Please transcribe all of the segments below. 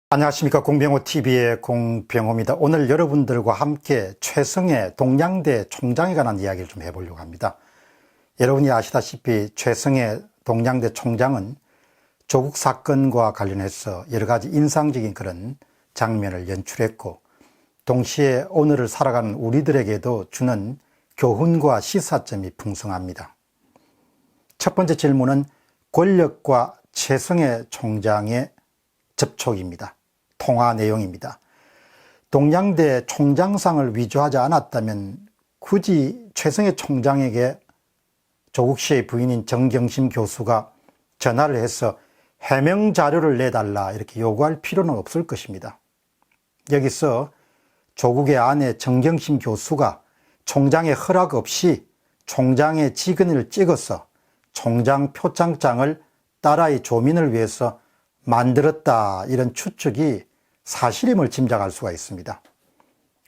안녕하십니까. 공병호TV의 공병호입니다. 오늘 여러분들과 함께 최성해 동양대 총장에 관한 이야기를 좀 해보려고 합니다. 여러분이 아시다시피 최성해 동양대 총장은 조국 사건과 관련해서 여러 가지 인상적인 그런 장면을 연출했고, 동시에 오늘을 살아가는 우리들에게도 주는 교훈과 시사점이 풍성합니다. 첫 번째 질문은 권력과 최성해 총장의 접촉입니다. 통화 내용입니다. 동양대 총장상을 위조하지 않았다면 굳이 최성해 총장에게 조국 씨의 부인인 정경심 교수가 전화를 해서 해명 자료를 내달라 이렇게 요구할 필요는 없을 것입니다. 여기서 조국의 아내 정경심 교수가 총장의 허락 없이 총장의 직언을 찍어서 총장 표창장을 딸아이 조민을 위해서 만들었다, 이런 추측이 사실임을 짐작할 수가 있습니다.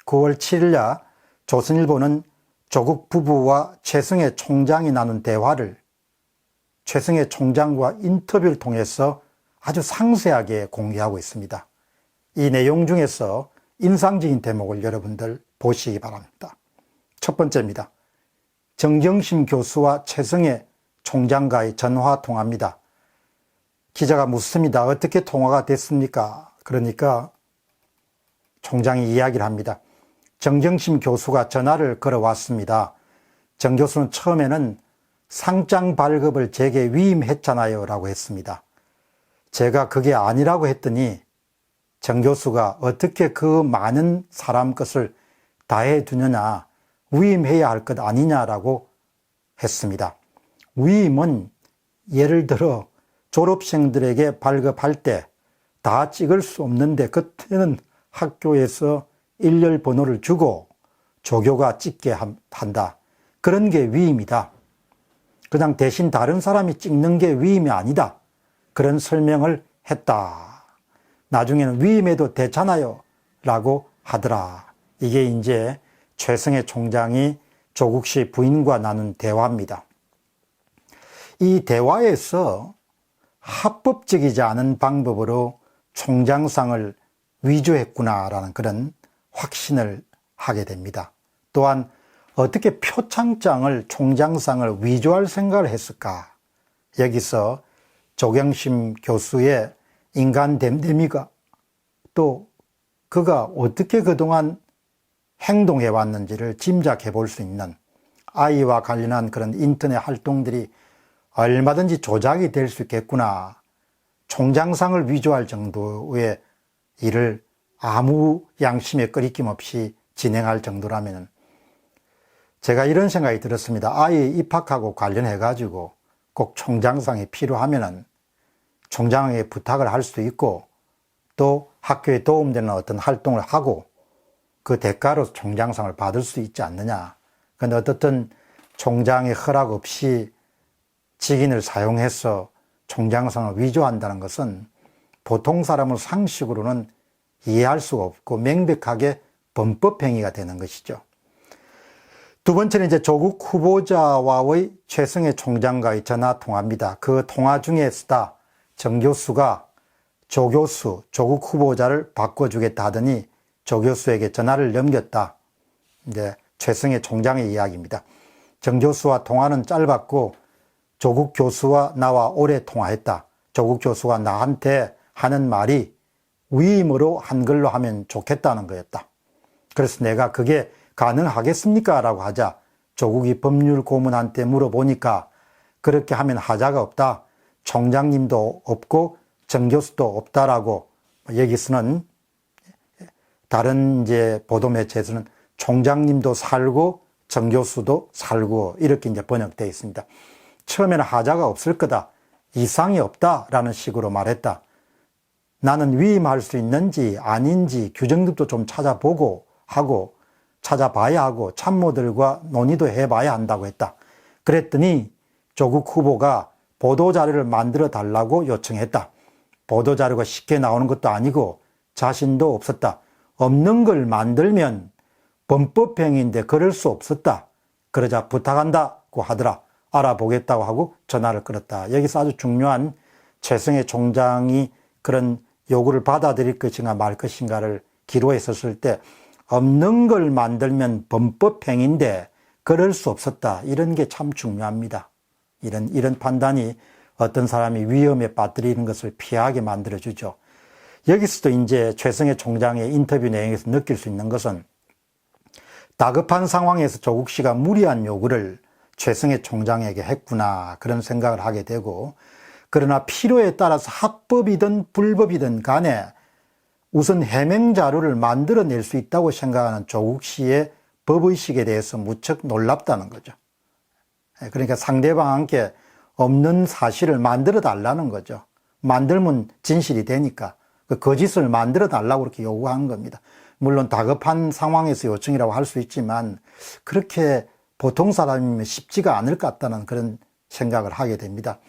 9월 7일날 조선일보는 조국 부부와 최성해 총장이 나눈 대화를 최성해 총장과 인터뷰를 통해서 아주 상세하게 공개하고 있습니다. 이 내용 중에서 인상적인 대목을 여러분들 보시기 바랍니다. 첫 번째입니다. 정경심 교수와 최성해 총장과의 전화 통화입니다. 기자가 묻습니다. 어떻게 통화가 됐습니까? 그러니까 총장이 이야기를 합니다. 정경심 교수가 전화를 걸어왔습니다. 정 교수는 처음에는 상장 발급을 제게 위임했잖아요 라고 했습니다. 제가 그게 아니라고 했더니 정 교수가 어떻게 그 많은 사람 것을 다 해두느냐, 위임해야 할 것 아니냐라고 했습니다. 위임은 예를 들어 졸업생들에게 발급할 때 다 찍을 수 없는데 그때는 학교에서 일렬 번호를 주고 조교가 찍게 한다. 그런 게 위임이다. 그냥 대신 다른 사람이 찍는 게 위임이 아니다. 그런 설명을 했다. 나중에는 위임해도 되잖아요 라고 하더라. 이게 이제 최성해 총장이 조국 씨 부인과 나눈 대화입니다. 이 대화에서 합법적이지 않은 방법으로 총장상을 위조했구나라는 그런 확신을 하게 됩니다. 또한 어떻게 표창장을, 총장상을 위조할 생각을 했을까? 여기서 조경심 교수의 인간 됨됨이가, 또 그가 어떻게 그동안 행동해 왔는지를 짐작해 볼 수 있는, 아이와 관련한 그런 인터넷 활동들이 얼마든지 조작이 될 수 있겠구나. 총장상을 위조할 정도의 일을 아무 양심에 꺼리낌 없이 진행할 정도라면, 제가 이런 생각이 들었습니다. 아이 입학하고 관련해 가지고 꼭 총장상이 필요하면은 총장에게 부탁을 할 수 있고, 또 학교에 도움되는 어떤 활동을 하고 그 대가로 총장상을 받을 수 있지 않느냐. 그런데 어떻든 총장의 허락 없이 직인을 사용해서 총장상을 위조한다는 것은 보통 사람을 상식으로는 이해할 수가 없고 명백하게 범법행위가 되는 것이죠. 두 번째는 이제 조국 후보자와의 최성해 총장과의 전화 통화입니다. 그 통화 중에 쓰다 정 교수가 조 교수, 조국 후보자를 바꿔주겠다 하더니 조 교수에게 전화를 넘겼다. 이제 최성해 총장의 이야기입니다. 정 교수와 통화는 짧았고 조국 교수와 나와 오래 통화했다. 조국 교수가 나한테 하는 말이 위임으로 한글로 하면 좋겠다는 거였다. 그래서 내가 그게 가능하겠습니까? 라고 하자 조국이 법률 고문한테 물어보니까 그렇게 하면 하자가 없다. 총장님도 없고 정 교수도 없다라고, 여기서는 다른 이제 보도매체에서는 총장님도 살고 정 교수도 살고 이렇게 이제 번역되어 있습니다. 처음에는 하자가 없을 거다. 이상이 없다라는 식으로 말했다. 나는 위임할 수 있는지 아닌지 규정들도 좀 찾아보고 하고 찾아봐야 하고 참모들과 논의도 해봐야 한다고 했다. 그랬더니 조국 후보가 보도자료를 만들어 달라고 요청했다. 보도자료가 쉽게 나오는 것도 아니고 자신도 없었다. 없는 걸 만들면 범법행위인데 그럴 수 없었다. 그러자 부탁한다고 하더라. 알아보겠다고 하고 전화를 끊었다. 여기서 아주 중요한 최성해 총장이 그런 요구를 받아들일 것인가 말 것인가를 기로했었을 때 없는 걸 만들면 범법행위인데 그럴 수 없었다. 이런 게 참 중요합니다. 이런 판단이 어떤 사람이 위험에 빠뜨리는 것을 피하게 만들어주죠. 여기서도 이제 최성해 총장의 인터뷰 내용에서 느낄 수 있는 것은 다급한 상황에서 조국 씨가 무리한 요구를 최성해 총장에게 했구나 그런 생각을 하게 되고, 그러나 필요에 따라서 합법이든 불법이든 간에 우선 해명 자료를 만들어낼 수 있다고 생각하는 조국 씨의 법의식에 대해서 무척 놀랍다는 거죠. 그러니까 상대방한테 없는 사실을 만들어 달라는 거죠. 만들면 진실이 되니까 그 거짓을 만들어 달라고 그렇게 요구하는 겁니다. 물론 다급한 상황에서 요청이라고 할 수 있지만 그렇게 보통 사람이면 쉽지가 않을 것 같다는 그런 생각을 하게 됩니다.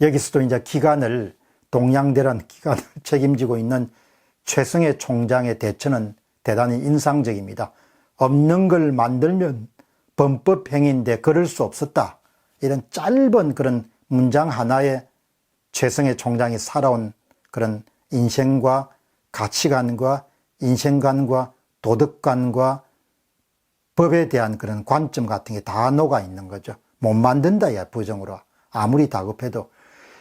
여기서도 이제 기간을, 동양대란 기간을 책임지고 있는 최성해 총장의 대처는 대단히 인상적입니다. 없는 걸 만들면 범법행위인데 그럴 수 없었다. 이런 짧은 그런 문장 하나에 최성해 총장이 살아온 그런 인생과 가치관과 인생관과 도덕관과 법에 대한 그런 관점 같은 게 다 녹아 있는 거죠. 못 만든다, 야, 부정으로. 아무리 다급해도.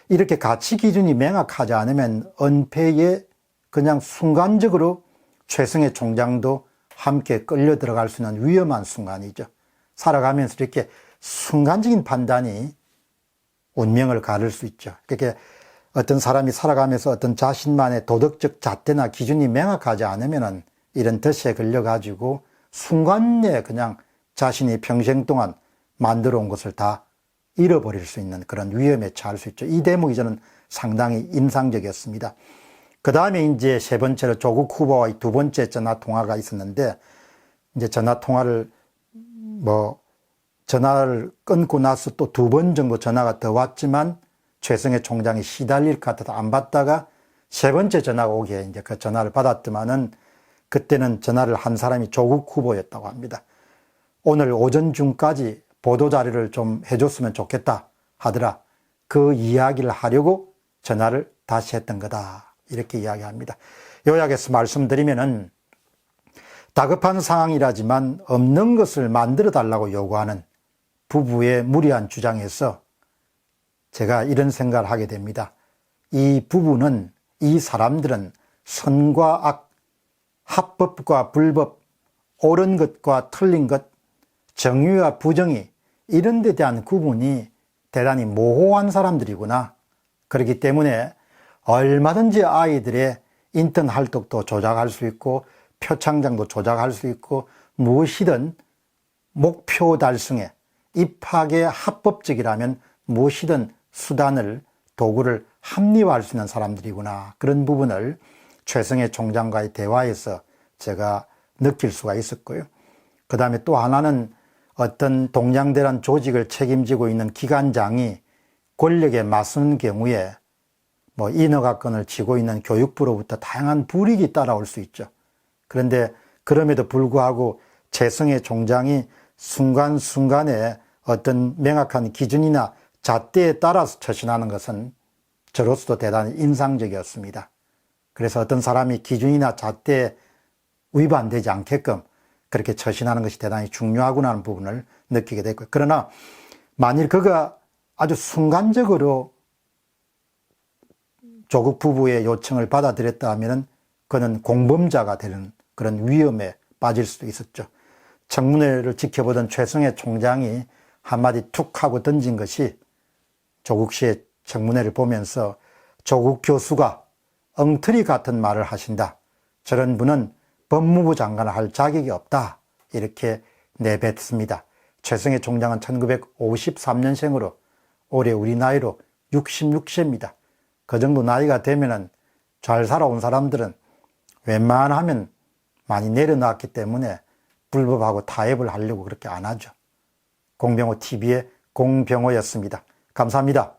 이렇게 가치 기준이 명확하지 않으면 은폐에 그냥 순간적으로 최성해 총장도 함께 끌려 들어갈 수 있는 위험한 순간이죠. 살아가면서 이렇게 순간적인 판단이 운명을 가를 수 있죠. 그러니까 어떤 사람이 살아가면서 어떤 자신만의 도덕적 잣대나 기준이 명확하지 않으면은 이런 덫에 걸려가지고 순간에 그냥 자신이 평생 동안 만들어 온 것을 다 잃어버릴 수 있는 그런 위험에 처할 수 있죠. 이 대목이 저는 상당히 인상적이었습니다. 그 다음에 이제 세 번째로 조국 후보와의 두 번째 전화 통화가 있었는데, 이제 전화 통화를 전화를 끊고 나서 또 두 번 정도 전화가 더 왔지만 최성해 총장이 시달릴 것 같아서 안 받다가 세 번째 전화가 오기에 이제 그 전화를 받았더만은 그때는 전화를 한 사람이 조국 후보였다고 합니다. 오늘 오전 중까지 보도 자료를 좀 해줬으면 좋겠다 하더라. 그 이야기를 하려고 전화를 다시 했던 거다. 이렇게 이야기합니다. 요약해서 말씀드리면은 다급한 상황이라지만 없는 것을 만들어 달라고 요구하는 부부의 무리한 주장에서 제가 이런 생각을 하게 됩니다. 이 부부는, 이 사람들은 선과 악, 합법과 불법, 옳은 것과 틀린 것, 정의와 부정의, 이런 데 대한 구분이 대단히 모호한 사람들이구나. 그렇기 때문에 얼마든지 아이들의 인턴 활동도 조작할 수 있고 표창장도 조작할 수 있고 무엇이든 목표 달성에 입학에 합법적이라면 무엇이든 수단을, 도구를 합리화할 수 있는 사람들이구나. 그런 부분을 최성해 총장과의 대화에서 제가 느낄 수가 있었고요. 그 다음에 또 하나는 어떤 동양대란 조직을 책임지고 있는 기관장이 권력에 맞서는 경우에 인허가권을 쥐고 있는 교육부로부터 다양한 불이익이 따라올 수 있죠. 그런데 그럼에도 불구하고 최성해 총장이 순간순간에 어떤 명확한 기준이나 잣대에 따라서 처신하는 것은 저로서도 대단히 인상적이었습니다. 그래서 어떤 사람이 기준이나 잣대에 위반되지 않게끔 그렇게 처신하는 것이 대단히 중요하구나 하는 부분을 느끼게 됐고요. 그러나 만일 그가 아주 순간적으로 조국 부부의 요청을 받아들였다 하면 그는 공범자가 되는 그런 위험에 빠질 수도 있었죠. 청문회를 지켜보던 최성해 총장이 한마디 툭 하고 던진 것이 조국 씨의 청문회를 보면서 조국 교수가 엉터리 같은 말을 하신다. 저런 분은 법무부 장관을 할 자격이 없다. 이렇게 내뱉습니다. 최성해 총장은 1953년생으로 올해 우리 나이로 66세입니다. 그 정도 나이가 되면은 잘 살아온 사람들은 웬만하면 많이 내려놨기 때문에 불법하고 타협을 하려고 그렇게 안 하죠. 공병호 TV의 공병호였습니다. 감사합니다.